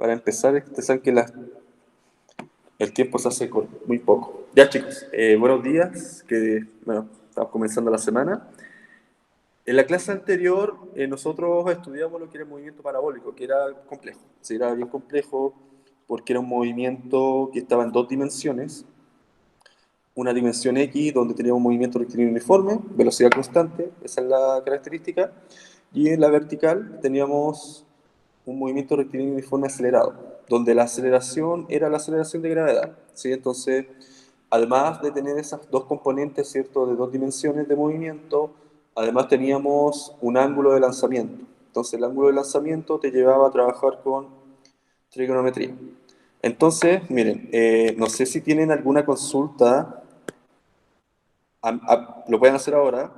para empezar, ustedes saben que el tiempo se hace con muy poco. Ya chicos, buenos días, que bueno, estamos comenzando la semana. En la clase anterior nosotros estudiamos lo que era el movimiento parabólico, que era complejo. Sí, era bien complejo porque era un movimiento que estaba en dos dimensiones. Una dimensión X donde teníamos un movimiento rectilíneo uniforme, velocidad constante, esa es la característica. Y en la vertical teníamos un movimiento rectilíneo uniforme acelerado, donde la aceleración era la aceleración de gravedad, ¿sí? Entonces, además de tener esas dos componentes, ¿cierto?, de dos dimensiones de movimiento, además teníamos un ángulo de lanzamiento. Entonces, el ángulo de lanzamiento te llevaba a trabajar con trigonometría. Entonces, miren, no sé si tienen alguna consulta, lo pueden hacer ahora,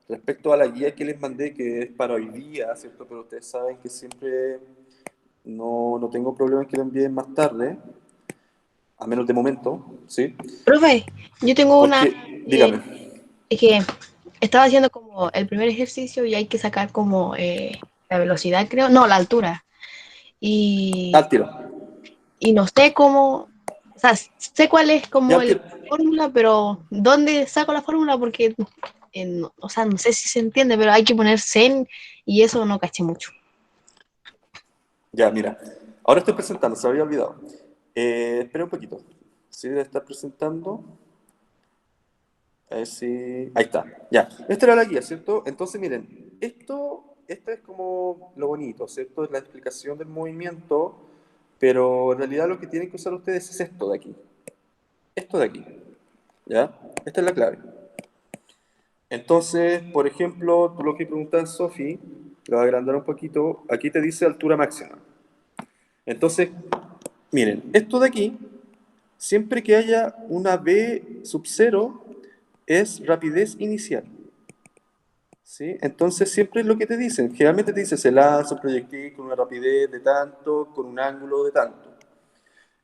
respecto a la guía que les mandé, que es para hoy día, ¿cierto? Pero ustedes saben que siempre no tengo problema en que lo envíen más tarde, a menos de momento, ¿sí? Profe, yo tengo una, Porque, dígame, es que estaba haciendo como el primer ejercicio y hay que sacar como la velocidad, creo, no, la altura. Y, al tiro, y no sé cómo, o sea, sé cuál es ya como al la tiro. fórmula, pero ¿dónde saco la fórmula? Porque, o sea, no sé si se entiende, pero hay que poner zen y eso no caché mucho. Ya, mira, ahora estoy presentando, se había olvidado. Espera un poquito, ¿sí? Debe estar presentando. A ver si... Ahí está, ya. Esta era la guía, ¿cierto? Entonces, miren, esto es como lo bonito, ¿cierto? Es la explicación del movimiento, pero en realidad lo que tienen que usar ustedes es esto de aquí. Esto de aquí, ¿ya? Esta es la clave. Entonces, por ejemplo, tú lo que preguntas, Sofi, lo voy a agrandar un poquito, aquí te dice altura máxima. Entonces, miren, esto de aquí, siempre que haya una v sub 0, es rapidez inicial. ¿Sí? Entonces siempre es lo que te dicen. Generalmente te dice, se lanza un proyectil con una rapidez de tanto, con un ángulo de tanto.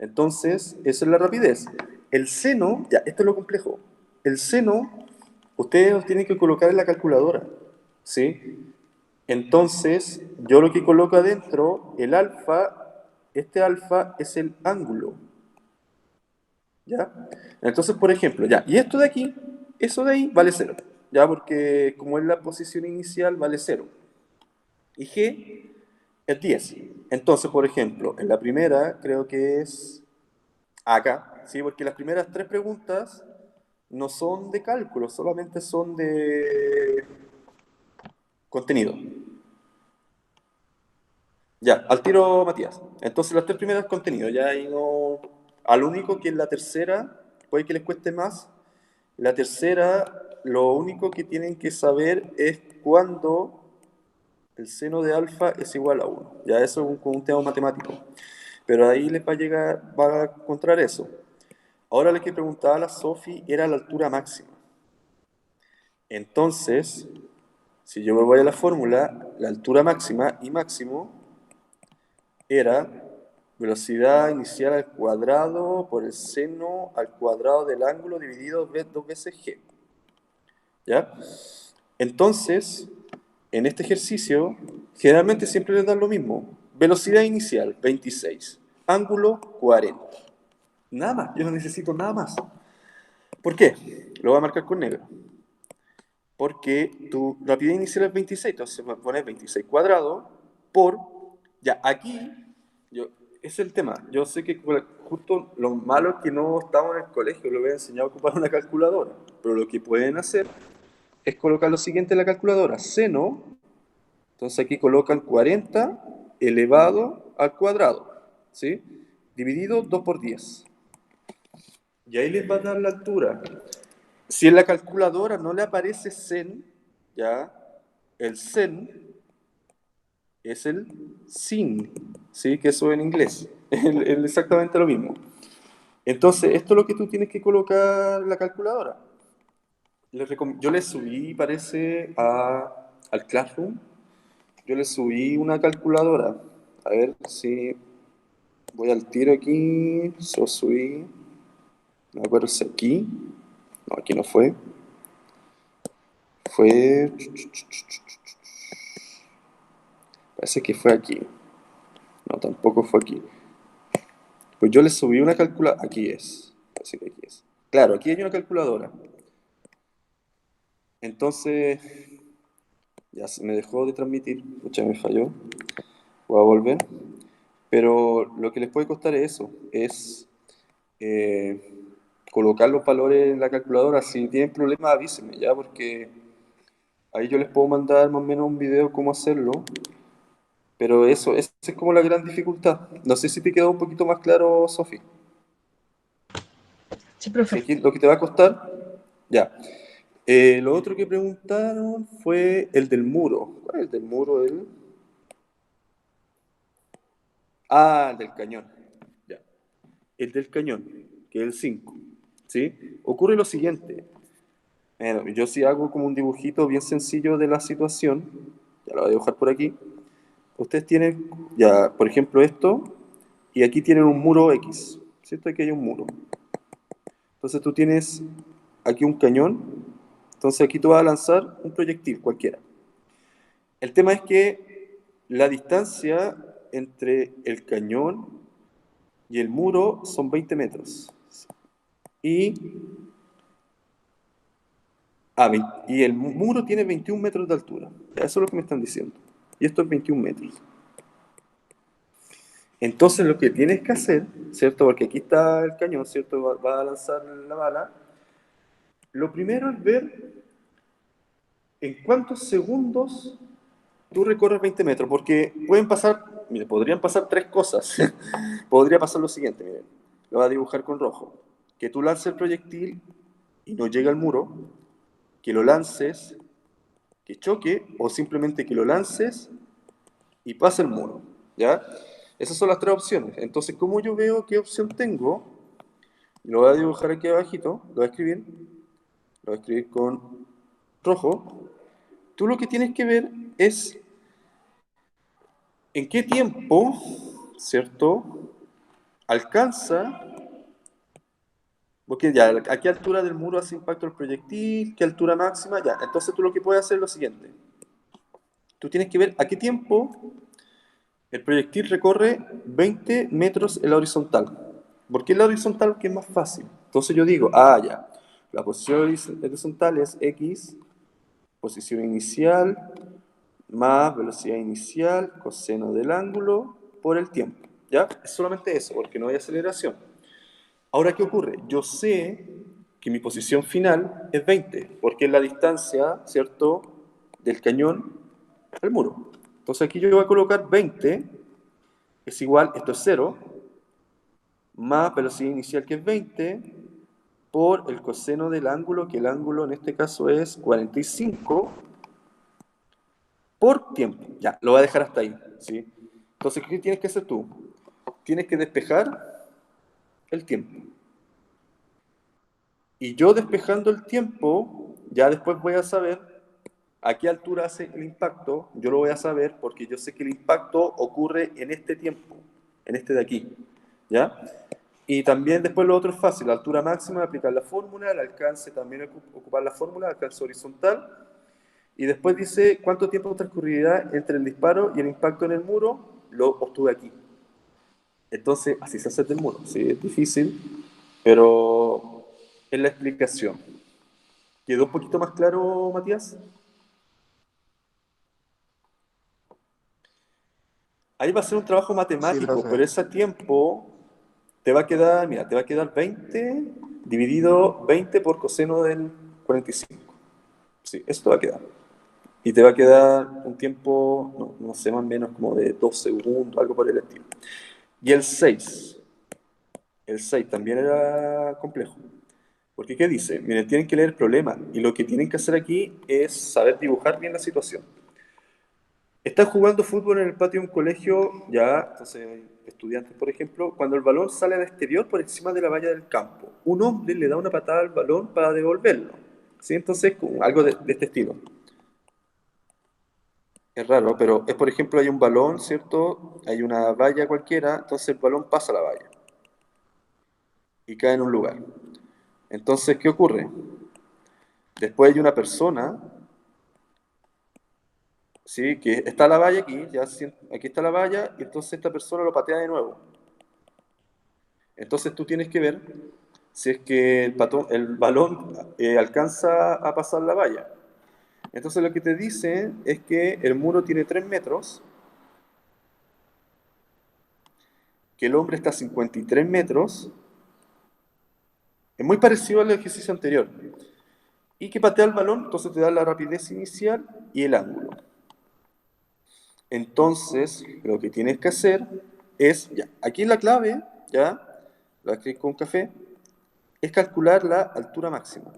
Entonces, esa es la rapidez. El seno, ya, esto es lo complejo. El seno, ustedes lo tienen que colocar en la calculadora. ¿Sí? Entonces, yo lo que coloco adentro, el alfa, este alfa es el ángulo. ¿Ya? Entonces, por ejemplo, ya, y esto de aquí, eso de ahí vale cero. ¿Ya? Porque como es la posición inicial, vale cero. Y G es 10. Entonces, por ejemplo, en la primera creo que es acá, ¿sí? Porque las primeras tres preguntas no son de cálculo, solamente son de contenido. Ya, al tiro, Matías. Entonces, las tres primeras contenido, ya ahí no... Al único que en la tercera, puede que les cueste más, la tercera, lo único que tienen que saber es cuándo el seno de alfa es igual a 1. Ya eso es un tema matemático. Pero ahí les va a llegar, va a encontrar eso. Ahora lo que preguntaba la Sofi era la altura máxima. Entonces, si yo me voy a la fórmula, la altura máxima y máximo era velocidad inicial al cuadrado por el seno al cuadrado del ángulo dividido dos veces g. ¿Ya? Entonces, en este ejercicio, generalmente siempre les dan lo mismo. Velocidad inicial, 26. Ángulo, 40. Nada más, yo no necesito nada más. ¿Por qué? Lo voy a marcar con negro. Porque tu rapidez inicial es 26, entonces me pones 26 cuadrado por... Ya, aquí, yo, ese es el tema. Yo sé que justo lo malo es que no estamos en el colegio, lo voy a enseñar a ocupar una calculadora. Pero lo que pueden hacer es colocar lo siguiente en la calculadora. Seno, entonces aquí colocan 40 elevado al cuadrado, ¿sí? Dividido 2 por 10. Y ahí les va a dar la altura. Si en la calculadora no le aparece sen, ya, el sen es el sin, ¿sí? Que eso en inglés. Es exactamente lo mismo. Entonces, esto es lo que tú tienes que colocar en la calculadora. Yo le subí, parece, al Classroom. Yo le subí una calculadora. A ver si voy al tiro aquí. Subí. No me acuerdo si aquí. No, aquí no fue. Fue. Parece que fue aquí. No, tampoco fue aquí. Pues yo le subí una calculadora. Aquí es. Así que aquí es. Claro, aquí hay una calculadora. Entonces, ya se me dejó de transmitir. Pucha, me falló. Voy a volver. Pero lo que les puede costar es eso. Es eh, colocar los valores en la calculadora. Si tienen problemas, avísenme ya, porque ahí yo les puedo mandar más o menos un video cómo hacerlo. Pero eso, esa es como la gran dificultad. No sé si te quedó un poquito más claro, Sofi. Sí, Si profe. aquí lo que te va a costar, ya. Lo otro que preguntaron fue el del muro. ¿Cuál es el del muro? El del cañón. Ya. El del cañón, que es el 5. ¿Sí? Ocurre lo siguiente. Bueno, yo sí hago como un dibujito bien sencillo de la situación. Ya lo voy a dibujar por aquí. Ustedes tienen, ya, por ejemplo, esto, y aquí tienen un muro X. ¿Cierto? Aquí hay un muro. Entonces tú tienes aquí un cañón. Entonces aquí tú vas a lanzar un proyectil cualquiera. El tema es que la distancia entre el cañón y el muro son 20 metros. Y, y el muro tiene 21 metros de altura. Eso es lo que me están diciendo. Y esto es 21 metros. Entonces lo que tienes que hacer, ¿cierto? Porque aquí está el cañón, ¿cierto? Va a lanzar la bala. Lo primero es ver en cuántos segundos tú recorres 20 metros, porque pueden pasar, mire, podrían pasar tres cosas. Podría pasar lo siguiente, miren, lo voy a dibujar con rojo. Que tú lances el proyectil y no llegue al muro, que lo lances, que choque, o simplemente que lo lances y pase el muro, ¿ya? Esas son las tres opciones. Entonces, ¿cómo yo veo qué opción tengo? Lo voy a dibujar aquí abajito, lo voy a escribir con rojo. Tú lo que tienes que ver es en qué tiempo, ¿cierto? Alcanza, porque ya, a qué altura del muro hace impacto el proyectil, qué altura máxima, ya. Entonces tú lo que puedes hacer es lo siguiente. Tú tienes que ver a qué tiempo el proyectil recorre 20 metros en la horizontal. ¿Por qué en la horizontal? Porque es más fácil. Entonces yo digo, ya, la posición horizontal es X, posición inicial, más velocidad inicial, coseno del ángulo, por el tiempo. ¿Ya? Es solamente eso, porque no hay aceleración. Ahora, ¿qué ocurre? Yo sé que mi posición final es 20, porque es la distancia, ¿cierto?, del cañón al muro. Entonces aquí yo voy a colocar 20, es igual, esto es 0, más velocidad inicial que es 20, por el coseno del ángulo, que el ángulo en este caso es 45, por tiempo. Ya, lo voy a dejar hasta ahí, ¿sí? Entonces, ¿qué tienes que hacer tú? Tienes que despejar el tiempo. Y yo despejando el tiempo, ya después voy a saber a qué altura hace el impacto. Yo lo voy a saber porque yo sé que el impacto ocurre en este tiempo, en este de aquí. ¿Ya? Y también después lo otro es fácil. La altura máxima, aplicar la fórmula, el alcance también ocupar la fórmula, alcance horizontal. Y después dice cuánto tiempo transcurrirá entre el disparo y el impacto en el muro. Lo obtuve aquí. Entonces, así se hace del muro. Sí, es difícil, pero es la explicación. ¿Quedó un poquito más claro, Matías? Ahí va a ser un trabajo Sí, matemático, profe. pero ese tiempo te va a quedar, mira, te va a quedar 20 dividido 20 por coseno del 45. Sí, eso te va a quedar. Y te va a quedar un tiempo, no sé, más o menos como de 2 segundos, algo por el estilo. Y el 6 también era complejo. Porque, ¿qué dice? Miren, tienen que leer el problema y lo que tienen que hacer aquí es saber dibujar bien la situación. Están jugando fútbol en el patio de un colegio, ya, entonces, estudiantes, por ejemplo, cuando el balón sale al exterior por encima de la valla del campo. Un hombre le da una patada al balón para devolverlo. ¿Sí? Entonces, algo de este estilo. Es raro, pero es, por ejemplo, hay un balón, ¿cierto? Hay una valla cualquiera, entonces el balón pasa la valla y cae en un lugar. Entonces, ¿qué ocurre? Después hay una persona, ¿sí? Que está la valla aquí, ya aquí está la valla, y entonces esta persona lo patea de nuevo. Entonces tú tienes que ver si es que el balón alcanza a pasar la valla. Entonces lo que te dice es que el muro tiene 3 metros, que el hombre está a 53 metros, es muy parecido al ejercicio anterior, y que patea el balón, entonces te da la rapidez inicial y el ángulo. Entonces, lo que tienes que hacer es, ya, aquí la clave, ya, lo escribí con café, es calcular la altura máxima.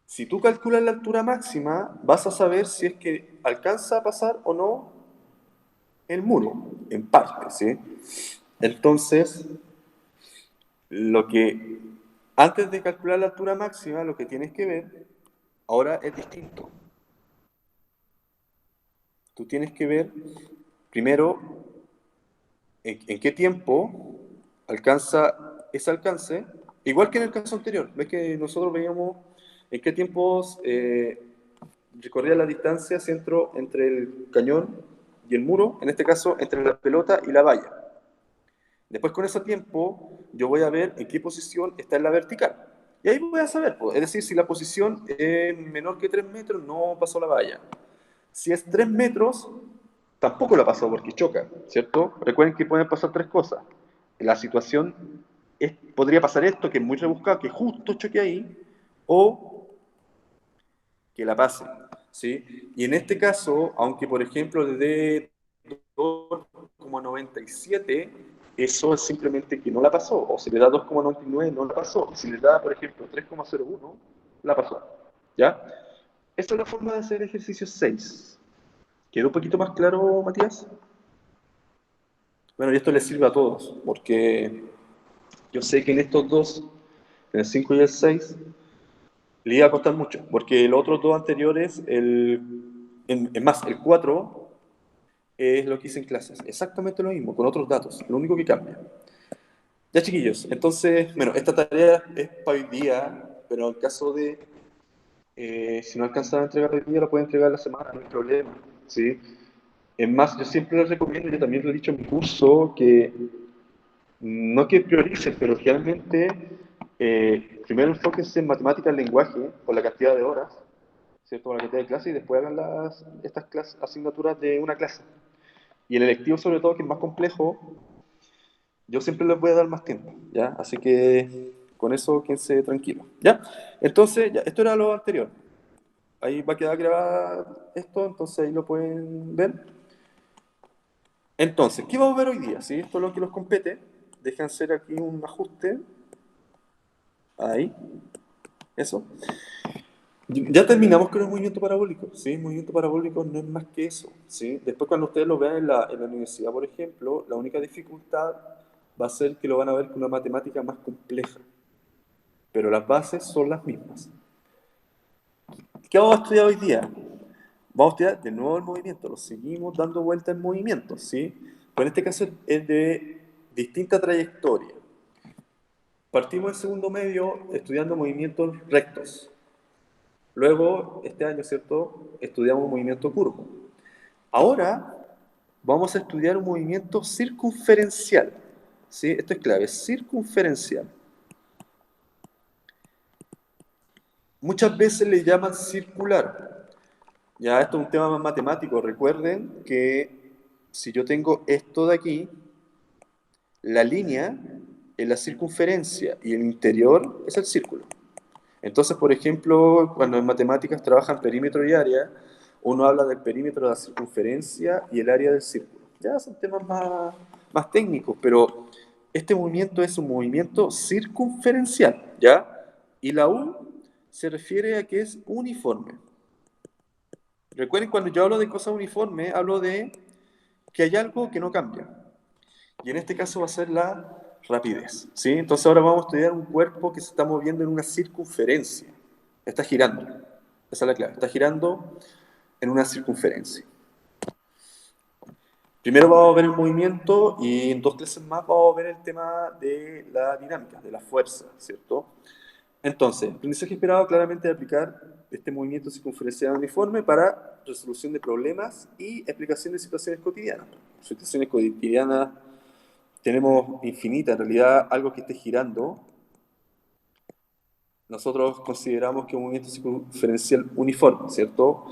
Si tú calculas la altura máxima, vas a saber si es que alcanza a pasar o no el muro, en parte, ¿sí? Entonces, lo que, antes de calcular la altura máxima, lo que tienes que ver ahora es distinto. Tú tienes que ver, primero, en qué tiempo alcanza ese alcance, igual que en el caso anterior. Ves que nosotros veíamos en qué tiempos recorría la distancia entre el cañón y el muro, en este caso entre la pelota y la valla. Después con ese tiempo yo voy a ver en qué posición está en la vertical. Y ahí voy a saber, pues, es decir, si la posición es menor que 3 metros, no pasó la valla. Si es 3 metros, tampoco la pasó porque choca, ¿cierto? Recuerden que pueden pasar tres cosas. La situación podría pasar esto, que es muy rebuscado, que justo choque ahí, o que la pase, ¿sí? Y en este caso, aunque por ejemplo le dé 2,97, eso es simplemente que no la pasó. O si le da 2,99, no la pasó. Y si le da, por ejemplo, 3,01, la pasó. ¿Ya? Esta es la forma de hacer ejercicio 6. ¿Quedó un poquito más claro, Matías? Bueno, y esto les sirve a todos, porque yo sé que en estos dos, en el 5 y el 6, le iba a costar mucho, porque los otros dos anteriores, es más, el 4 es lo que hice en clases, exactamente lo mismo, con otros datos, lo único que cambia. Ya chiquillos, entonces, bueno, esta tarea es para hoy día, pero en caso de, si no alcanzan a entregar hoy día, lo pueden entregar la semana, no hay problema, ¿sí? Es más, yo siempre les recomiendo, yo también lo he dicho en mi curso, que no que prioricen, pero realmente primero enfóquense en matemáticas, lenguaje, por la cantidad de horas, ¿cierto? Por la cantidad de clases, y después hagan estas asignaturas de una clase. Y el electivo, sobre todo, que es más complejo, yo siempre les voy a dar más tiempo, ¿ya? Así que con eso quédense tranquilos, ¿ya? Entonces, ya, esto era lo anterior. Ahí va a quedar grabado esto, entonces ahí lo pueden ver. Entonces, ¿qué vamos a ver hoy día? ¿Sí? Esto es lo que nos compete. Dejan hacer aquí un ajuste. Ahí, eso. Ya terminamos con el movimiento parabólico, ¿sí? El movimiento parabólico no es más que eso, ¿sí? Después cuando ustedes lo vean en la universidad, por ejemplo, la única dificultad va a ser que lo van a ver con una matemática más compleja, pero las bases son las mismas. ¿Qué vamos a estudiar hoy día? Vamos a estudiar de nuevo el movimiento, lo seguimos dando vuelta en movimiento, ¿sí? Pero en este caso es de distinta trayectoria. Partimos en segundo medio estudiando movimientos rectos. Luego, este año, ¿cierto? Estudiamos un movimiento curvo. Ahora vamos a estudiar un movimiento circunferencial. ¿Sí? Esto es clave, circunferencial. Muchas veces le llaman circular. Ya, esto es un tema más matemático. Recuerden que si yo tengo esto de aquí, la línea es la circunferencia y el interior es el círculo. Entonces, por ejemplo, cuando en matemáticas trabajan perímetro y área, uno habla del perímetro de la circunferencia y el área del círculo. Ya son temas más técnicos, pero este movimiento es un movimiento circunferencial, ¿ya? Y la U se refiere a que es uniforme. Recuerden, cuando yo hablo de cosas uniformes, hablo de que hay algo que no cambia. Y en este caso va a ser la rapidez, ¿sí? Entonces ahora vamos a estudiar un cuerpo que se está moviendo en una circunferencia. Está girando. Esa es la clave. Está girando en una circunferencia. Primero vamos a ver el movimiento y en dos clases más vamos a ver el tema de la dinámica, de la fuerza, ¿cierto? Entonces, aprendizaje esperado claramente de aplicar este movimiento circunferencial uniforme para resolución de problemas y explicación de situaciones cotidianas. Situaciones cotidianas tenemos infinita, en realidad algo que esté girando. Nosotros consideramos que un movimiento circunferencial uniforme, ¿cierto?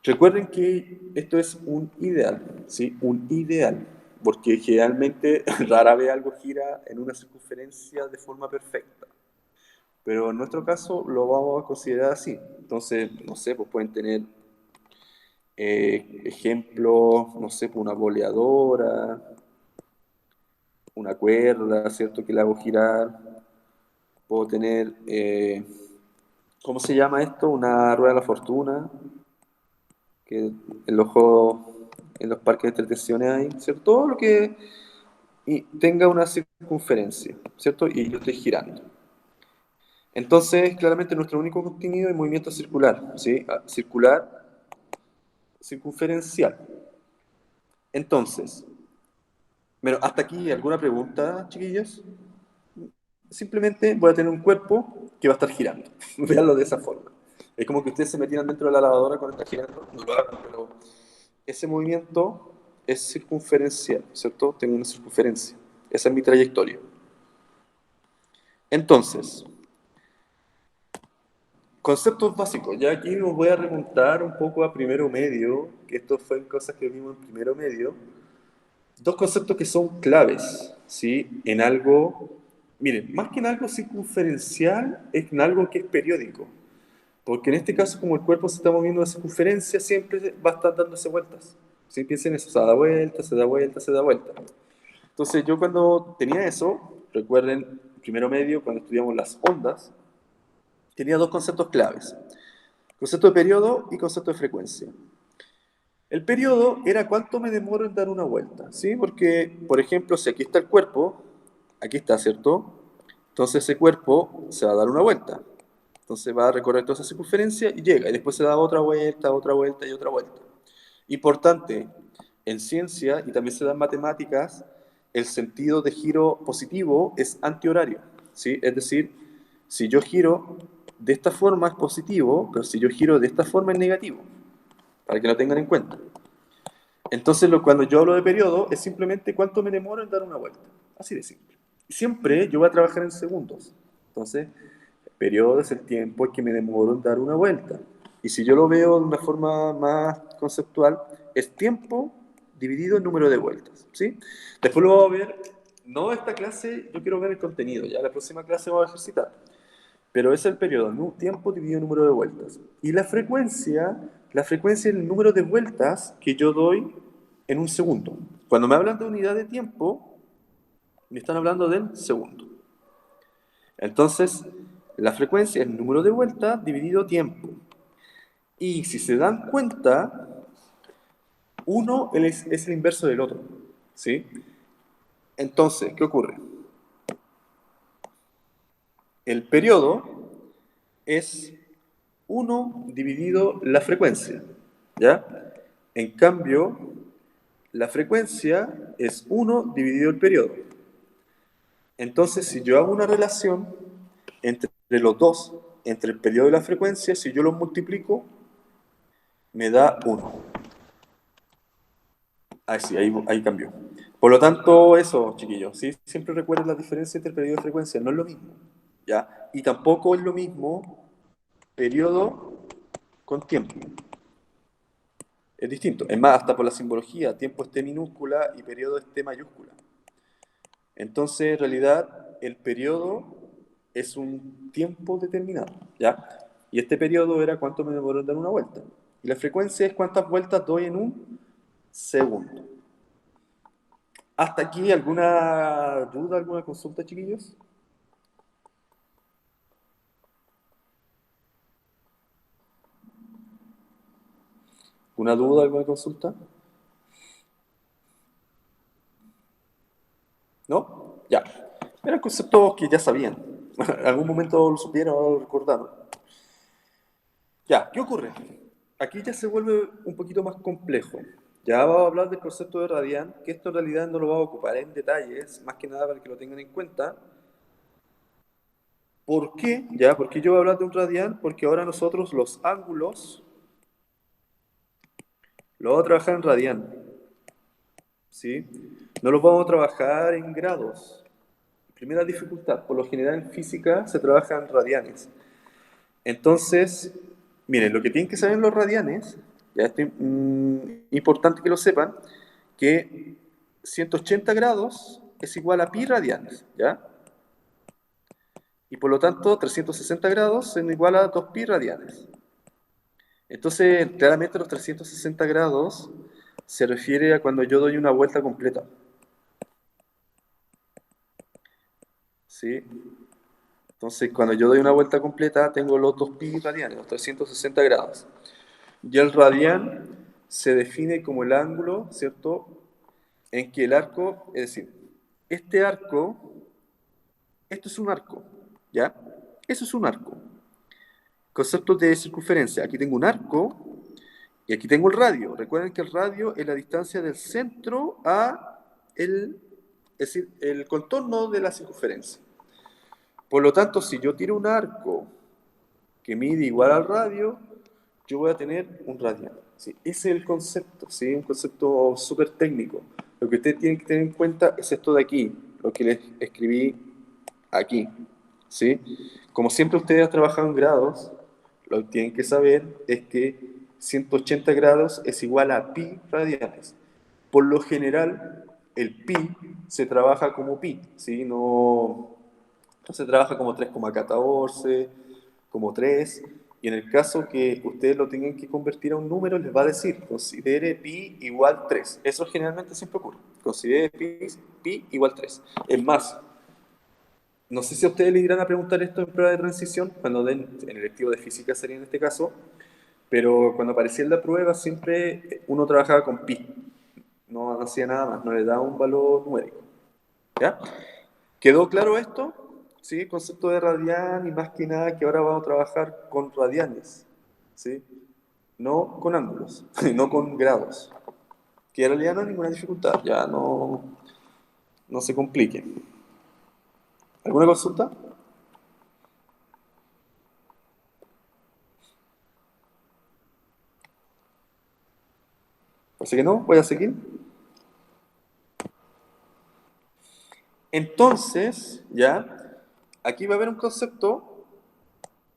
Recuerden que esto es un ideal, ¿sí? Un ideal, porque generalmente rara vez algo gira en una circunferencia de forma perfecta. Pero en nuestro caso lo vamos a considerar así. Entonces, no sé, pues pueden tener ejemplos, no sé, pues una boleadora, una cuerda, ¿cierto? Que la hago girar. Puedo tener, ¿cómo se llama esto? Una rueda de la fortuna, que en los juegos, en los parques de entretenciones hay, ¿cierto? Todo lo que tenga una circunferencia, ¿cierto? Y yo estoy girando. Entonces, claramente nuestro único contenido es movimiento circular, ¿sí? Circular, circunferencial. Entonces, bueno, hasta aquí, ¿alguna pregunta, chiquillos? Simplemente voy a tener un cuerpo que va a estar girando. Veanlo de esa forma. Es como que ustedes se metieran dentro de la lavadora cuando está girando, no lo hagan, pero ese movimiento es circunferencial, ¿cierto? Tengo una circunferencia. Esa es mi trayectoria. Entonces, conceptos básicos. Ya aquí nos voy a remontar un poco a primero medio, que esto fue cosas que vimos en primero medio. Dos conceptos que son claves, ¿sí? En algo, miren, más que en algo circunferencial, es en algo que es periódico. Porque en este caso, como el cuerpo se está moviendo a circunferencia, siempre va a estar dándose vueltas. ¿Sí? Piensen en eso, se da vuelta, se da vuelta, se da vuelta. Entonces, yo cuando tenía eso, recuerden, primero medio, cuando estudiamos las ondas, tenía dos conceptos claves. Concepto de periodo y concepto de frecuencia. El periodo era cuánto me demoro en dar una vuelta, ¿sí? Porque, por ejemplo, si aquí está el cuerpo, aquí está, ¿cierto? Entonces ese cuerpo se va a dar una vuelta. Entonces va a recorrer toda esa circunferencia y llega. Y después se da otra vuelta y otra vuelta. Importante, en ciencia y también se da en matemáticas, el sentido de giro positivo es antihorario, ¿sí? Es decir, si yo giro de esta forma es positivo, pero si yo giro de esta forma es negativo, para que lo tengan en cuenta. Entonces, cuando yo hablo de periodo, es simplemente cuánto me demoro en dar una vuelta. Así de simple. Siempre yo voy a trabajar en segundos. Entonces, el periodo es el tiempo en que me demoro en dar una vuelta. Y si yo lo veo de una forma más conceptual, es tiempo dividido en número de vueltas. ¿Sí? Después lo vamos a ver, no esta clase, yo quiero ver el contenido, ya la próxima clase vamos a ejercitar. Pero es el periodo, ¿no? Tiempo dividido en número de vueltas. Y la frecuencia es el número de vueltas que yo doy en un segundo. Cuando me hablan de unidad de tiempo, me están hablando del segundo. Entonces, la frecuencia es el número de vueltas dividido tiempo. Y si se dan cuenta, uno es el inverso del otro. ¿Sí? Entonces, ¿qué ocurre? El periodo es uno dividido la frecuencia, ¿ya? En cambio, la frecuencia es uno dividido el periodo. Entonces, si yo hago una relación entre los dos, entre el periodo y la frecuencia, si yo los multiplico, me da uno. Ah, sí, ahí cambió. Por lo tanto, eso, chiquillos, ¿sí? Siempre recuerden la diferencia entre periodo y frecuencia, no es lo mismo, ¿ya? Y tampoco es lo mismo periodo con tiempo. Es distinto. Es más, hasta por la simbología, tiempo es T minúscula y periodo es T mayúscula. Entonces, en realidad, el periodo es un tiempo determinado, ¿ya? Y este periodo era cuánto me demoró en dar una vuelta. Y la frecuencia es cuántas vueltas doy en un segundo. ¿Hasta aquí alguna duda, alguna consulta, chiquillos? ¿Una duda, alguna consulta? ¿No? Ya. Eran conceptos que ya sabían. En algún momento lo supieron o lo recordaron. Ya, ¿qué ocurre? Aquí ya se vuelve un poquito más complejo. Ya vamos a hablar del concepto de radián, que esto en realidad no lo vamos a ocupar en detalles, más que nada para que lo tengan en cuenta. ¿Por qué? ¿Ya? ¿Por qué yo voy a hablar de un radian? Porque ahora nosotros los ángulos los vamos a trabajar en radian, ¿sí? No los vamos a trabajar en grados. Primera dificultad, por lo general en física se trabaja en radianes. Entonces, miren, lo que tienen que saber los radianes, ya es importante que lo sepan, que 180 grados es igual a pi radianes, ¿ya? Y por lo tanto, 360 grados son igual a 2 pi radianes. Entonces, claramente los 360 grados se refiere a cuando yo doy una vuelta completa, ¿sí? Entonces, cuando yo doy una vuelta completa, tengo los 2 pi radianes, los 360 grados. Y el radian se define como el ángulo, ¿cierto?, en que el arco, es decir, este arco, esto es un arco, ¿ya? Eso es un arco. Conceptos de circunferencia. Aquí tengo un arco y aquí tengo el radio. Recuerden que el radio es la distancia del centro a es decir, el contorno de la circunferencia. Por lo tanto, si yo tiro un arco que mide igual al radio, yo voy a tener un radian. ¿Sí? Ese es el concepto, ¿sí? Un concepto súper técnico. Lo que ustedes tienen que tener en cuenta es esto de aquí, lo que les escribí aquí, ¿sí? Como siempre ustedes han trabajado en grados, lo que tienen que saber es que 180 grados es igual a pi radianes. Por lo general, el pi se trabaja como pi, ¿sí? No se trabaja como 3,14, como 3, y en el caso que ustedes lo tengan que convertir a un número, les va a decir, considere pi igual 3. Eso generalmente siempre ocurre. Considere pi igual 3. Es más, no sé si a ustedes les irán a preguntar esto en prueba de transición, cuando den en el electivo de física sería en este caso, pero cuando aparecía en la prueba siempre uno trabajaba con pi. No hacía nada más, no le daba un valor numérico. ¿Ya? ¿Quedó claro esto? ¿Sí? Concepto de radian y más que nada que ahora vamos a trabajar con radianes, ¿sí? No con ángulos, no con grados. Que en realidad no hay ninguna dificultad, ya no se complique. ¿Alguna consulta? Parece que no, voy a seguir. Entonces, ya, aquí va a haber un concepto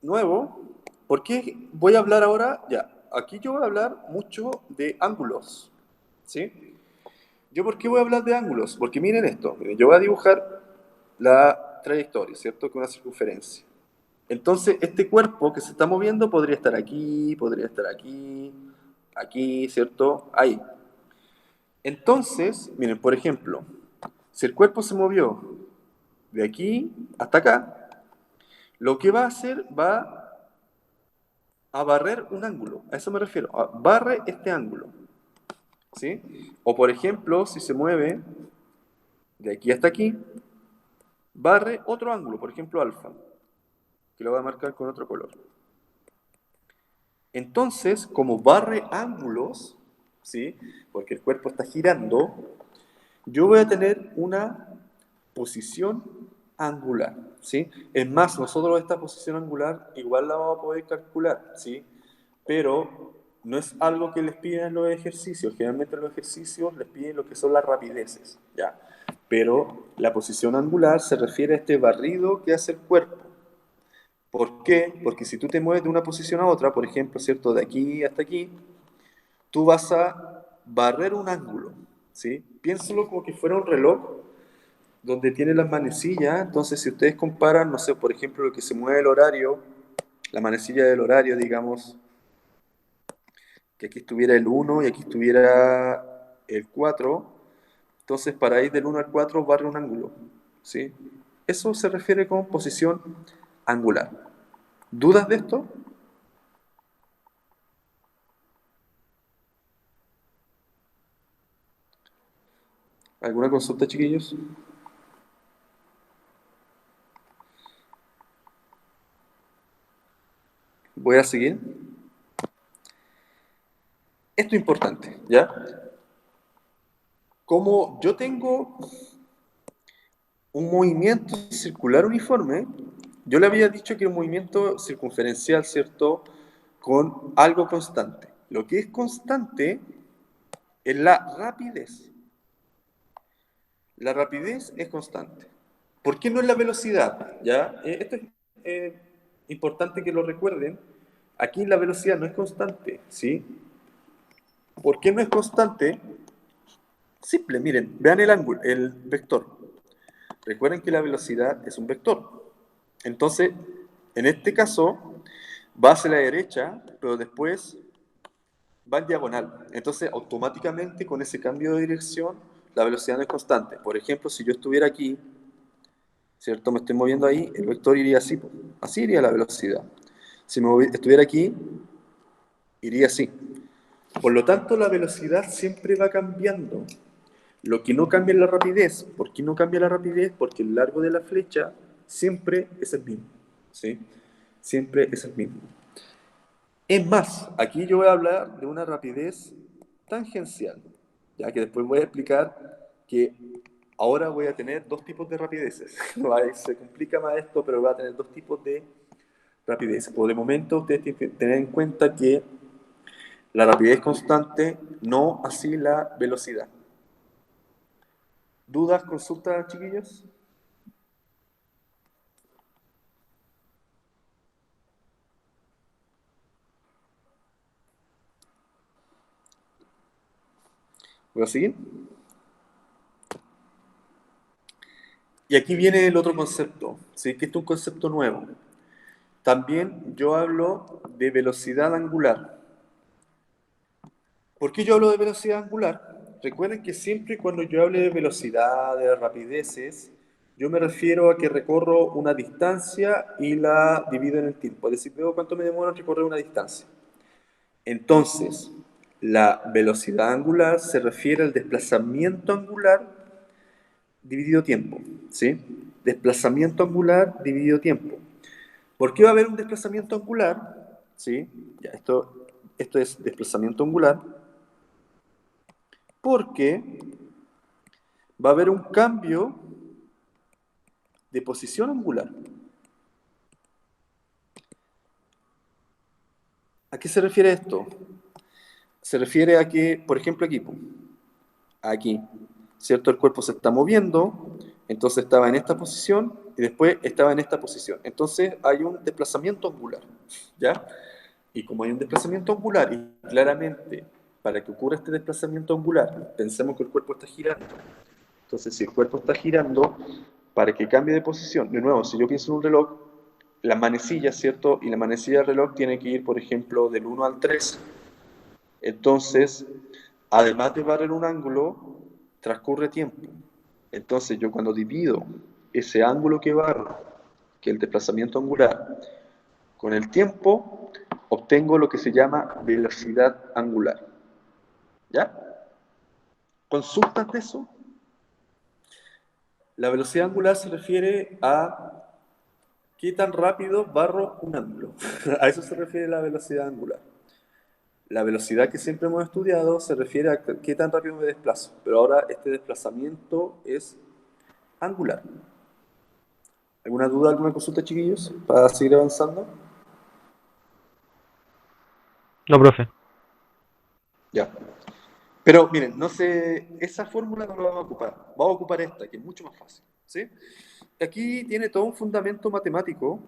nuevo. ¿Por qué voy a hablar ahora? Ya, aquí yo voy a hablar mucho de ángulos, ¿sí? ¿Yo por qué voy a hablar de ángulos? Porque miren esto, miren, yo voy a dibujar la trayectoria, ¿cierto? Con una circunferencia. Entonces, este cuerpo que se está moviendo podría estar aquí, podría estar aquí, aquí, ¿cierto? Ahí. Entonces, miren, por ejemplo, si el cuerpo se movió de aquí hasta acá, lo que va a hacer va a barrer un ángulo. A eso me refiero. Barre este ángulo. ¿Sí? O por ejemplo, si se mueve de aquí hasta aquí, barre otro ángulo, por ejemplo alfa, que lo voy a marcar con otro color. Entonces, como barre ángulos, ¿sí? Porque el cuerpo está girando, yo voy a tener una posición angular, ¿sí? Es más, nosotros esta posición angular igual la vamos a poder calcular, ¿sí? Pero no es algo que les piden en los ejercicios. Generalmente en los ejercicios les piden lo que son las rapideces, ¿ya? Pero la posición angular se refiere a este barrido que hace el cuerpo. ¿Por qué? Porque si tú te mueves de una posición a otra, por ejemplo, ¿cierto? De aquí hasta aquí, tú vas a barrer un ángulo, ¿sí? Piénsalo como que fuera un reloj donde tiene las manecillas. Entonces, si ustedes comparan, no sé, por ejemplo, lo que se mueve el horario, la manecilla del horario, digamos, que aquí estuviera el 1 y aquí estuviera el 4, entonces para ir del 1 al 4 barre un ángulo, ¿sí? Eso se refiere con posición angular. ¿Dudas de esto? ¿Alguna consulta, chiquillos? Voy a seguir. Esto es importante, ¿ya? Como yo tengo un movimiento circular uniforme, yo le había dicho que un movimiento circunferencial, ¿cierto?, con algo constante. Lo que es constante es la rapidez. La rapidez es constante. ¿Por qué no es la velocidad? ¿Ya? Esto es importante que lo recuerden. Aquí la velocidad no es constante, ¿sí? ¿Por qué no es constante? Simple, miren, vean el ángulo, el vector. Recuerden que la velocidad es un vector. Entonces, en este caso, va hacia la derecha, pero después va en diagonal. Entonces, automáticamente con ese cambio de dirección, la velocidad no es constante. Por ejemplo, si yo estuviera aquí, ¿cierto? Me estoy moviendo ahí, el vector iría así, po. Así iría la velocidad. Si estuviera aquí, iría así. Por lo tanto, la velocidad siempre va cambiando. Lo que no cambia es la rapidez. ¿Por qué no cambia la rapidez? Porque el largo de la flecha siempre es el mismo, ¿sí? Siempre es el mismo. Es más, aquí yo voy a hablar de una rapidez tangencial, ya que después voy a explicar que ahora voy a tener dos tipos de rapideces. Se complica más esto, pero voy a tener dos tipos de rapidez. Por el momento, ustedes tienen que tener en cuenta que la rapidez constante, no así la velocidad. ¿Dudas, consultas, chiquillos? ¿Voy a seguir? Y aquí viene el otro concepto, ¿sí? Que esto es un concepto nuevo. También yo hablo de velocidad angular. ¿Por qué yo hablo de velocidad angular? Recuerden que siempre cuando yo hable de velocidad, de rapideces, yo me refiero a que recorro una distancia y la divido en el tiempo. Es decir, veo cuánto me demora en recorrer una distancia. Entonces, la velocidad angular se refiere al desplazamiento angular dividido tiempo, ¿sí? Desplazamiento angular dividido tiempo. ¿Por qué va a haber un desplazamiento angular? ¿Sí? Ya, esto es desplazamiento angular. Porque va a haber un cambio de posición angular. ¿A qué se refiere esto? Se refiere a que, por ejemplo, aquí, ¿cierto? El cuerpo se está moviendo, entonces estaba en esta posición y después estaba en esta posición. Entonces hay un desplazamiento angular, ¿ya? Y como hay un desplazamiento angular, y claramente para que ocurra este desplazamiento angular, pensemos que el cuerpo está girando. Entonces, si el cuerpo está girando, para que cambie de posición, de nuevo, si yo pienso en un reloj, la manecilla, ¿cierto? Y la manecilla del reloj tiene que ir, por ejemplo, del 1 al 3. Entonces, además de barrer un ángulo, transcurre tiempo. Entonces, yo cuando divido ese ángulo que barro, que es el desplazamiento angular, con el tiempo, obtengo lo que se llama velocidad angular. ¿Ya? ¿Consultas de eso? La velocidad angular se refiere a qué tan rápido barro un ángulo. A eso se refiere la velocidad angular. La velocidad que siempre hemos estudiado se refiere a qué tan rápido me desplazo, pero ahora este desplazamiento es angular. ¿Alguna duda, alguna consulta, chiquillos, para seguir avanzando? No, profe. Ya. Pero miren, no sé, esa fórmula no la vamos a ocupar. Vamos a ocupar esta, que es mucho más fácil. ¿Sí? Aquí tiene todo un fundamento matemático,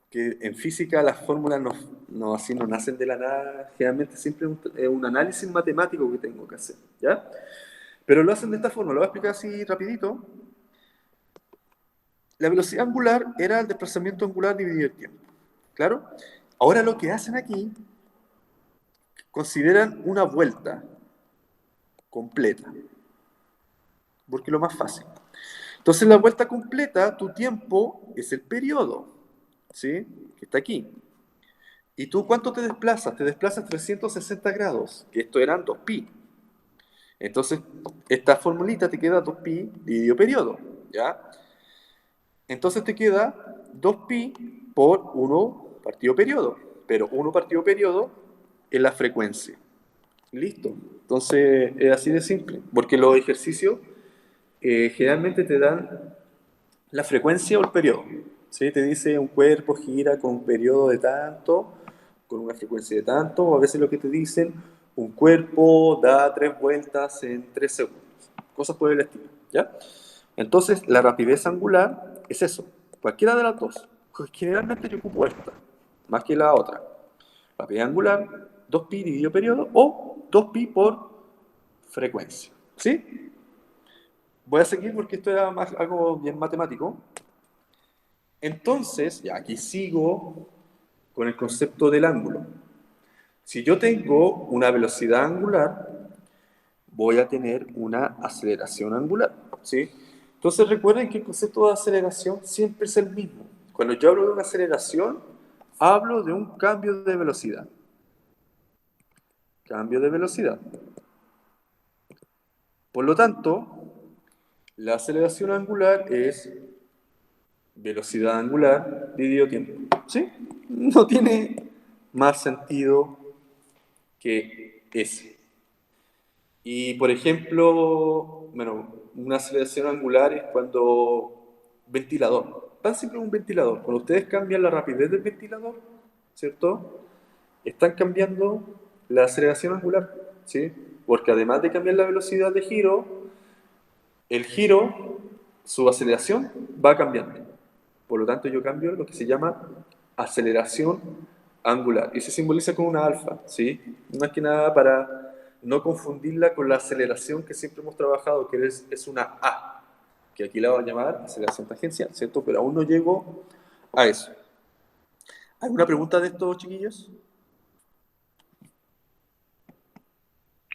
que en física las fórmulas así no nacen de la nada, generalmente siempre es un análisis matemático que tengo que hacer, ¿ya? Pero lo hacen de esta forma, lo voy a explicar así rapidito. La velocidad angular era el desplazamiento angular dividido el tiempo, ¿claro? Ahora lo que hacen aquí, consideran una vuelta completa, porque es lo más fácil. Entonces la vuelta completa, tu tiempo es el periodo, ¿sí? Que está aquí. ¿Y tú cuánto te desplazas? Te desplazas 360 grados, que esto eran 2pi. Entonces, esta formulita te queda 2pi dividido periodo, ¿ya? Entonces te queda 2pi por 1 partido periodo, pero 1 partido periodo es la frecuencia. Listo. Entonces, es así de simple, porque los ejercicios generalmente te dan la frecuencia o el periodo. ¿sí? Te dice un cuerpo gira con un periodo de tanto, con una frecuencia de tanto, o a veces lo que te dicen, un cuerpo da 3 vueltas en 3 segundos. Cosas por el estilo, ¿ya? Entonces, la rapidez angular es eso, cualquiera de las dos. Generalmente yo ocupo esta, más que la otra. Rapidez angular, 2pi dividido periodo, o 2pi por frecuencia, ¿sí? Voy a seguir porque esto era más, algo bien matemático. Entonces, ya aquí sigo con el concepto del ángulo. Si yo tengo una velocidad angular, voy a tener una aceleración angular, ¿sí? Entonces recuerden que el concepto de aceleración siempre es el mismo. Cuando yo hablo de una aceleración, hablo de un cambio de velocidad. Cambio de velocidad. Por lo tanto, la aceleración angular es velocidad angular dividido tiempo, ¿sí? No tiene más sentido que ese. Y, por ejemplo, bueno, una aceleración angular es cuando ventilador, tan simple como un ventilador. Cuando ustedes cambian la rapidez del ventilador, ¿cierto? Están cambiando la aceleración angular, ¿sí? Porque además de cambiar la velocidad de giro, el giro, su aceleración va cambiando. Por lo tanto, yo cambio lo que se llama aceleración angular. Y se simboliza con una alfa, ¿sí? Más que nada para no confundirla con la aceleración que siempre hemos trabajado, que es una A, que aquí la voy a llamar aceleración tangencial, ¿cierto? Pero aún no llego a eso. ¿Alguna pregunta de estos, chiquillos?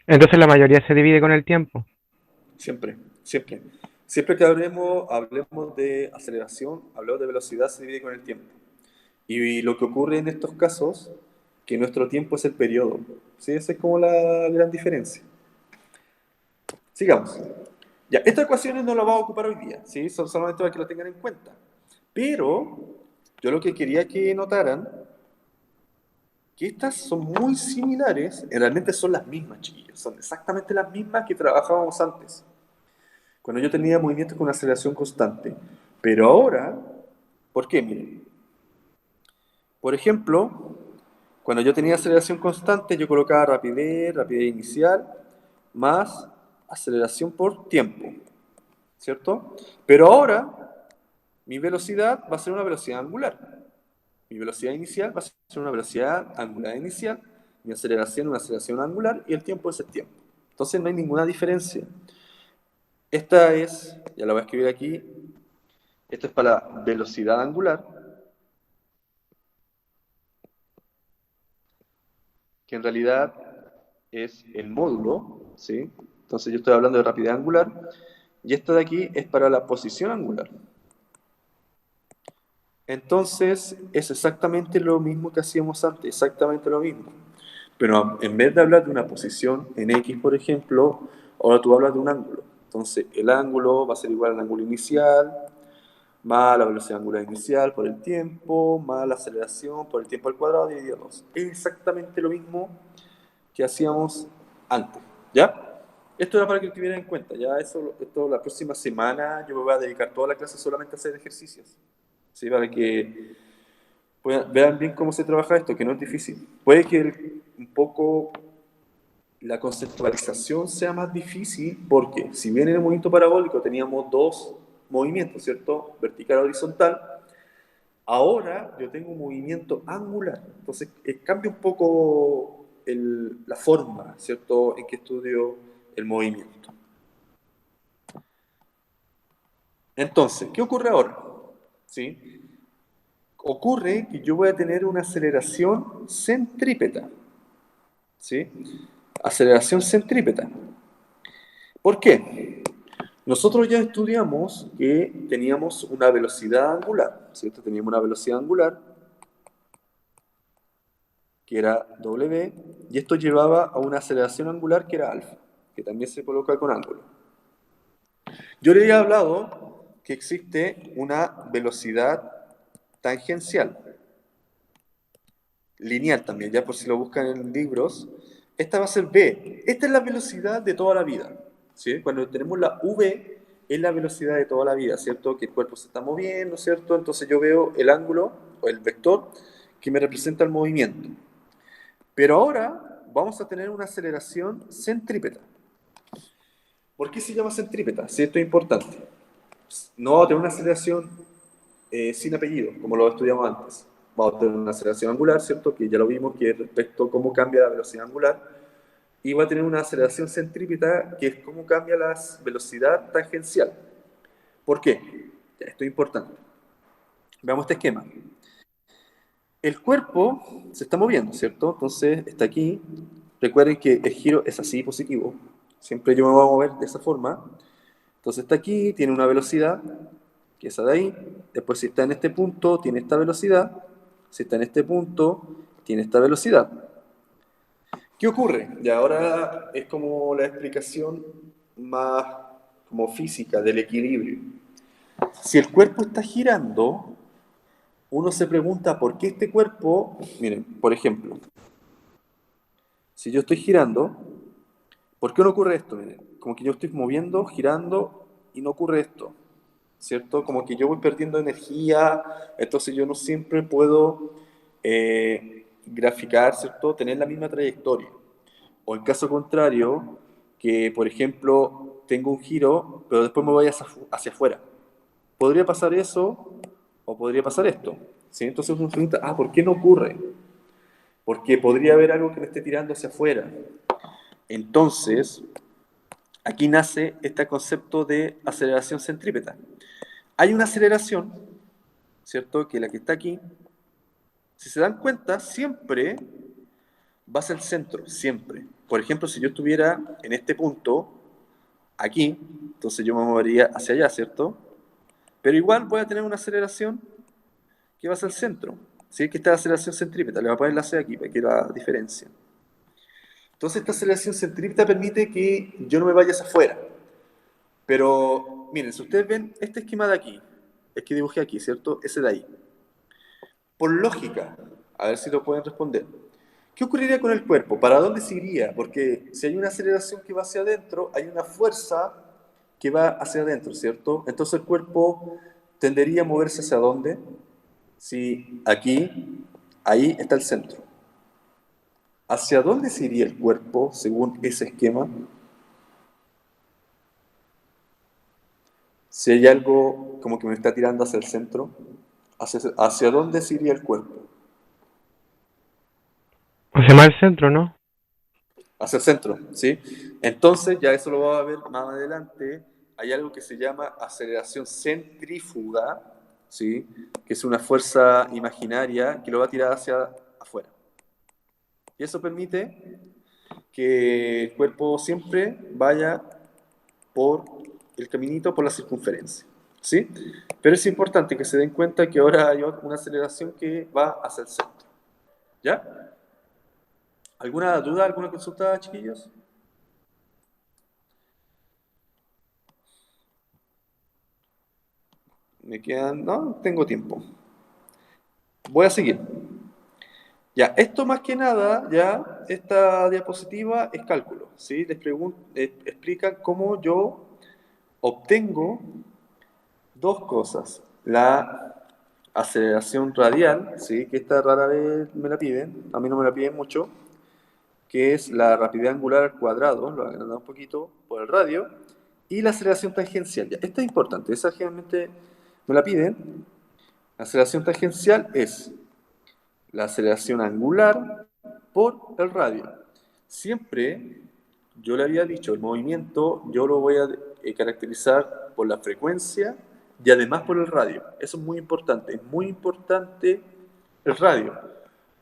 Entonces la mayoría se divide con el tiempo. Siempre, siempre. Siempre que hablemos de aceleración, hablemos de velocidad, se divide con el tiempo. Y lo que ocurre en estos casos, que nuestro tiempo es el periodo. ¿Sí? Esa es como la gran diferencia. Sigamos. Ya, estas ecuaciones no las vamos a ocupar hoy día, ¿sí? Son solamente para que lo tengan en cuenta. Pero yo lo que quería que notaran, que estas son muy similares, realmente son las mismas, chiquillos, son exactamente las mismas que trabajábamos antes, cuando yo tenía movimientos con aceleración constante. Pero ahora, ¿por qué? Miren, por ejemplo, cuando yo tenía aceleración constante, yo colocaba rapidez inicial, más aceleración por tiempo, ¿cierto? Pero ahora, mi velocidad va a ser una velocidad angular. Mi velocidad inicial va a ser una velocidad angular inicial, mi aceleración una aceleración angular, y el tiempo es el tiempo. Entonces no hay ninguna diferencia. Esta es, ya la voy a escribir aquí, esto es para velocidad angular, que en realidad es el módulo, ¿sí? Entonces yo estoy hablando de rapidez angular, y esta de aquí es para la posición angular. Entonces es exactamente lo mismo que hacíamos antes, exactamente lo mismo. Pero en vez de hablar de una posición en X, por ejemplo, ahora tú hablas de un ángulo. Entonces el ángulo va a ser igual al ángulo inicial, más la velocidad angular inicial por el tiempo, más la aceleración por el tiempo al cuadrado dividido 2. Es exactamente lo mismo que hacíamos antes, ¿ya? Esto era para que lo tuvieran en cuenta, ya esto la próxima semana yo me voy a dedicar toda la clase solamente a hacer ejercicios, ¿sí? Para que vean bien cómo se trabaja esto, que no es difícil. Puede que un poco la conceptualización sea más difícil porque si bien en el movimiento parabólico teníamos dos movimientos, ¿cierto? Vertical, horizontal, ahora yo tengo un movimiento angular. Entonces cambia un poco la forma, ¿cierto? En que estudio el movimiento. Entonces, ¿qué ocurre ahora? ¿Sí? Ocurre que yo voy a tener una aceleración centrípeta, ¿sí? Aceleración centrípeta. ¿Por qué? Nosotros ya estudiamos que teníamos una velocidad angular, ¿cierto? Teníamos una velocidad angular que era W, y esto llevaba a una aceleración angular que era alfa, que también se coloca con ángulo. Yo le había hablado que existe una velocidad tangencial, lineal también, ya por si lo buscan en libros. Esta va a ser V. Esta es la velocidad de toda la vida, ¿sí? Cuando tenemos la V, es la velocidad de toda la vida, ¿cierto? Que el cuerpo se está moviendo, ¿cierto? Entonces yo veo el ángulo o el vector que me representa el movimiento. Pero ahora vamos a tener una aceleración centrípeta. ¿Por qué se llama centrípeta? Si esto es importante. No vamos a tener una aceleración sin apellido, como lo estudiamos antes. Vamos a tener una aceleración angular, ¿cierto? Que ya lo vimos, que es respecto a cómo cambia la velocidad angular. Y va a tener una aceleración centrípeta, que es cómo cambia la velocidad tangencial. ¿Por qué? Ya, esto es importante. Veamos este esquema. El cuerpo se está moviendo, ¿cierto? Entonces está aquí. Recuerden que el giro es así positivo. Siempre yo me voy a mover de esa forma. Entonces está aquí, tiene una velocidad, que es esa de ahí. Después si está en este punto, tiene esta velocidad. Si está en este punto, tiene esta velocidad. ¿Qué ocurre? Y ahora es como la explicación más como física del equilibrio. Si el cuerpo está girando, uno se pregunta por qué este cuerpo, miren, por ejemplo, si yo estoy girando, ¿por qué no ocurre esto? Miren, como que yo estoy moviendo, girando y no ocurre esto, ¿cierto? Como que yo voy perdiendo energía, entonces yo no siempre puedo graficar, ¿cierto? Tener la misma trayectoria. O en caso contrario, que por ejemplo tengo un giro, pero después me voy hacia afuera. ¿Podría pasar eso o podría pasar esto? ¿Sí? Entonces uno se pregunta, ¿por qué no ocurre? Porque podría haber algo que me esté tirando hacia afuera. Entonces, aquí nace este concepto de aceleración centrípeta. Hay una aceleración, ¿cierto? Que la que está aquí, si se dan cuenta, siempre va hacia el centro, siempre. Por ejemplo, si yo estuviera en este punto, aquí, entonces yo me movería hacia allá, ¿cierto? Pero igual voy a tener una aceleración que va hacia el centro. ¿Sí? Que esta aceleración centrípeta, le voy a poner la C aquí para que la diferencia. Entonces esta aceleración centrípeta permite que yo no me vaya hacia afuera. Pero miren, si ustedes ven este esquema de aquí, es que dibujé aquí, ¿cierto? Ese de ahí. Por lógica, a ver si lo pueden responder. ¿Qué ocurriría con el cuerpo? ¿Para dónde se iría? Porque si hay una aceleración que va hacia adentro, hay una fuerza que va hacia adentro, ¿cierto? Entonces el cuerpo tendería a moverse hacia dónde? Si aquí, ahí está el centro. ¿Hacia dónde se iría el cuerpo según ese esquema? Si hay algo como que me está tirando hacia el centro, ¿hacia dónde se iría el cuerpo? Hacia más el centro, ¿no? Hacia el centro, ¿sí? Entonces, ya eso lo vamos a ver más adelante, hay algo que se llama aceleración centrífuga, ¿sí? Que es una fuerza imaginaria que lo va a tirar hacia afuera. Y eso permite que el cuerpo siempre vaya por el caminito, por la circunferencia, ¿sí? Pero es importante que se den cuenta que ahora hay una aceleración que va hacia el centro, ¿ya? ¿Alguna duda, alguna consulta, chiquillos? Me quedan... No, tengo tiempo. Voy a seguir. Ya, esto más que nada, ya, esta diapositiva es cálculo, ¿sí? Explica cómo yo obtengo dos cosas. La aceleración radial, ¿sí? Que esta rara vez me la piden, a mí no me la piden mucho, que es la rapidez angular al cuadrado, lo agrandamos un poquito por el radio, y la aceleración tangencial. Ya, esta es importante, esa generalmente me la piden. La aceleración tangencial es la aceleración angular por el radio. Siempre, yo le había dicho, el movimiento yo lo voy a caracterizar por la frecuencia y además por el radio. Eso es muy importante el radio.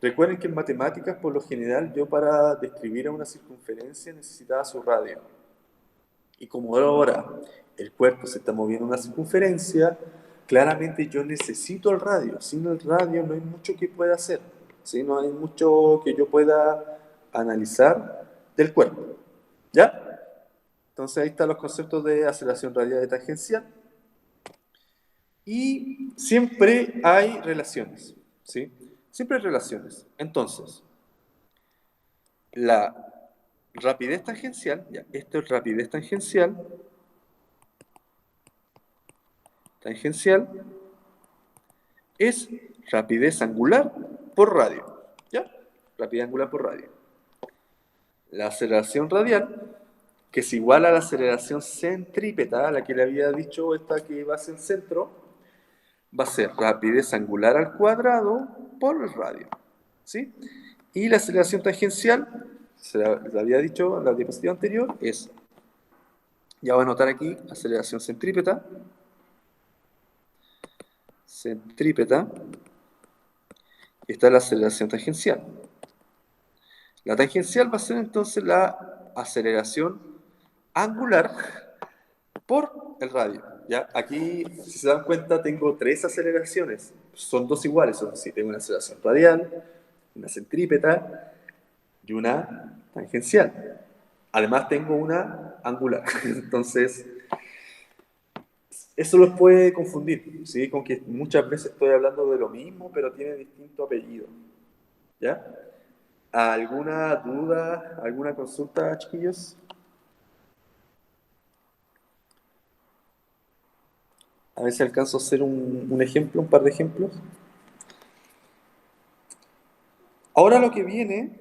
Recuerden que en matemáticas, por lo general, yo para describir a una circunferencia necesitaba su radio. Y como ahora el cuerpo se está moviendo en una circunferencia, claramente yo necesito el radio. Sin el radio no hay mucho que pueda hacer. ¿Sí? No hay mucho que yo pueda analizar del cuerpo. ¿Ya? Entonces ahí están los conceptos de aceleración radial y tangencial. Y siempre hay relaciones. ¿Sí? Siempre hay relaciones. Entonces, la rapidez tangencial, ya, esto es rapidez tangencial, tangencial es rapidez angular por radio. ¿Ya? Rapidez angular por radio. La aceleración radial, que es igual a la aceleración centrípeta, la que le había dicho esta que va hacia el centro, va a ser rapidez angular al cuadrado por el radio. ¿Sí? Y la aceleración tangencial, se la había dicho en la diapositiva anterior, es, ya voy a anotar aquí, aceleración centrípeta, y está la aceleración tangencial. La tangencial va a ser entonces la aceleración angular por el radio. ¿Ya? Aquí, si se dan cuenta, tengo tres aceleraciones. Son dos iguales, o sea, tengo una aceleración radial, una centrípeta y una tangencial. Además tengo una angular. Entonces, eso los puede confundir, ¿sí? Con que muchas veces estoy hablando de lo mismo, pero tiene distinto apellido. ¿Ya? ¿Alguna duda, alguna consulta, chiquillos? A ver si alcanzo a hacer un ejemplo, un par de ejemplos. Ahora lo que viene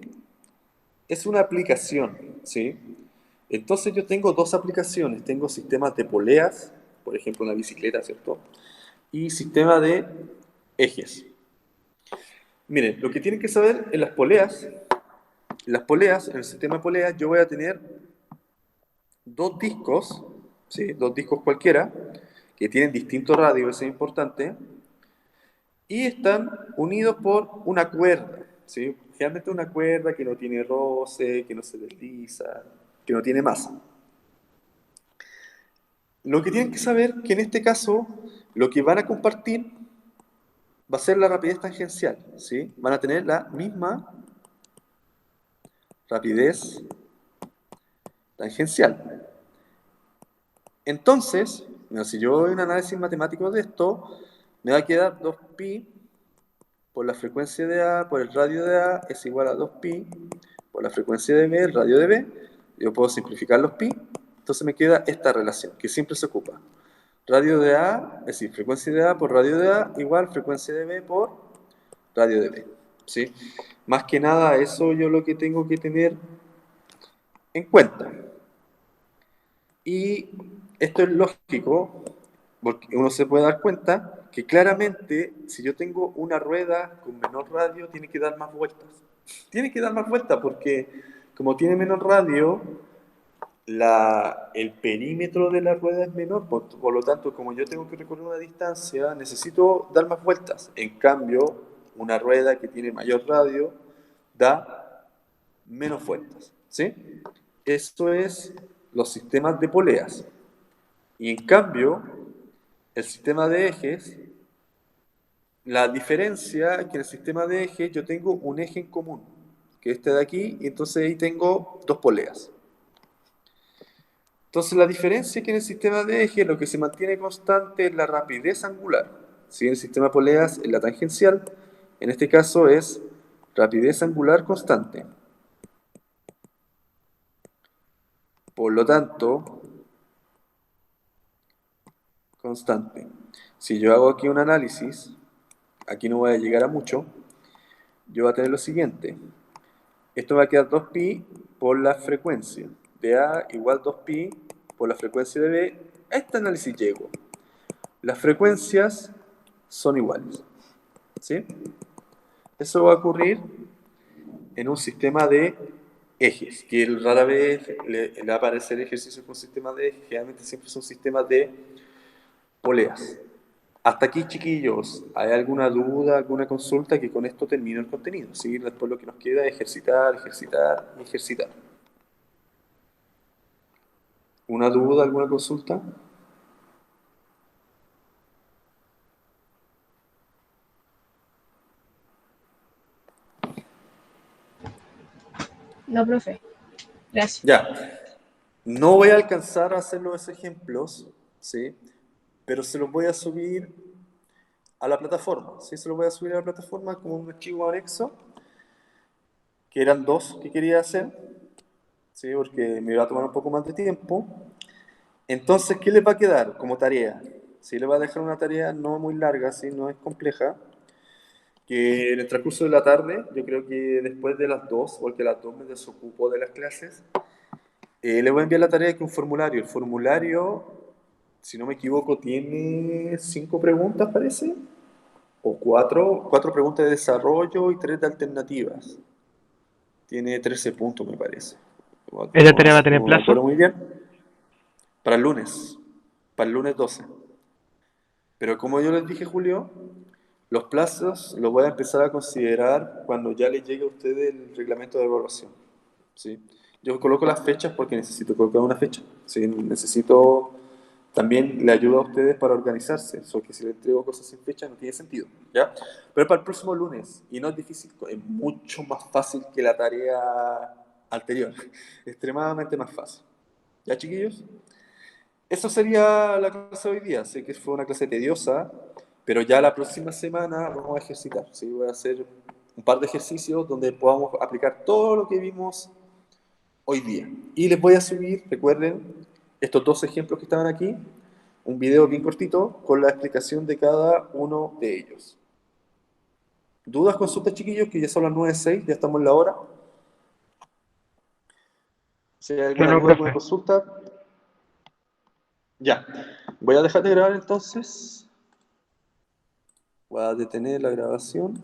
es una aplicación, ¿sí? Entonces yo tengo dos aplicaciones. Tengo sistemas de poleas, por ejemplo una bicicleta, ¿cierto? Y sistema de ejes. Miren, lo que tienen que saber en las poleas, en el sistema de poleas, yo voy a tener dos discos, ¿sí? Dos discos cualquiera, que tienen distinto radio, eso es importante, y están unidos por una cuerda, ¿sí? Generalmente una cuerda que no tiene roce, que no se desliza, que no tiene masa. Lo que tienen que saber que en este caso lo que van a compartir va a ser la rapidez tangencial, ¿sí? Van a tener la misma rapidez tangencial. Entonces, bueno, si yo hago un análisis matemático de esto, me va a quedar 2pi por la frecuencia de A por el radio de A es igual a 2pi por la frecuencia de B, el radio de B. Yo puedo simplificar los pi, entonces me queda esta relación, que siempre se ocupa. Radio de A, es decir, frecuencia de A por radio de A igual frecuencia de B por radio de B. ¿Sí? Más que nada, eso yo lo que tengo que tener en cuenta. Y esto es lógico, porque uno se puede dar cuenta que claramente, si yo tengo una rueda con menor radio, tiene que dar más vueltas. Tiene que dar más vueltas porque, como tiene menor radio, el perímetro de la rueda es menor, por lo tanto, como yo tengo que recorrer una distancia, necesito dar más vueltas. En cambio, una rueda que tiene mayor radio da menos vueltas. ¿Sí? Esto es los sistemas de poleas. Y en cambio, el sistema de ejes, la diferencia es que en el sistema de ejes yo tengo un eje en común, que es este de aquí, y entonces ahí tengo dos poleas. Entonces la diferencia es que en el sistema de ejes lo que se mantiene constante es la rapidez angular. Si en el sistema de poleas es la tangencial, en este caso es rapidez angular constante. Por lo tanto, constante. Si yo hago aquí un análisis, aquí no voy a llegar a mucho, yo voy a tener lo siguiente. Esto va a quedar 2pi por la frecuencia de A igual 2pi por la frecuencia de B. A este análisis llego. Las frecuencias son iguales. ¿Sí? Eso va a ocurrir en un sistema de ejes, que rara vez le va a aparecer ejercicio con sistemas de ejes, generalmente siempre son sistemas de poleas. Hasta aquí, chiquillos, ¿hay alguna duda, alguna consulta? Que con esto termino el contenido. ¿Sí? Después lo que nos queda es ejercitar, ejercitar y ejercitar. ¿Una duda, alguna consulta? No, profe. Gracias. Ya. No voy a alcanzar a hacer los ejemplos, ¿sí? Pero se los voy a subir a la plataforma, ¿sí? Se los voy a subir a la plataforma como un archivo anexo, que eran dos que quería hacer, ¿sí? Porque me va a tomar un poco más de tiempo. Entonces, ¿qué les va a quedar como tarea? sí le voy a dejar una tarea no muy larga, sí, no es compleja, que en el transcurso de la tarde, yo creo que después de las 2, porque a las 2 me desocupo de las clases, le voy a enviar la tarea que es un formulario. El formulario, si no me equivoco, tiene 5 preguntas, parece, o 4 preguntas de desarrollo y 3 de alternativas. Tiene 13 puntos, me parece. ¿Esa tarea va a tener No me plazo? acuerdo muy bien. Para el lunes 12. Pero como yo les dije, Julio, los plazos los voy a empezar a considerar cuando ya les llegue a ustedes el reglamento de evaluación. ¿Sí? Yo coloco las fechas porque necesito colocar una fecha. ¿Sí? Necesito también le ayuda a ustedes para organizarse. Eso que si les entrego cosas sin fecha no tiene sentido. ¿Ya? Pero para el próximo lunes, y no es difícil, es mucho más fácil que la tarea anterior. Extremadamente más fácil. ¿Ya, chiquillos? Eso sería la clase de hoy día. Sé que fue una clase tediosa, pero ya la próxima semana vamos a ejercitar. ¿Sí? Voy a hacer un par de ejercicios donde podamos aplicar todo lo que vimos hoy día. Y les voy a subir, recuerden, estos 2 ejemplos que estaban aquí, un video bien cortito con la explicación de cada uno de ellos. ¿Dudas, consultas, chiquillos? Que ya son las 9:06, ya estamos en la hora. Si hay Yo alguna no, duda, alguna profe. consulta, ya. Voy a dejar de grabar entonces. Voy a detener la grabación.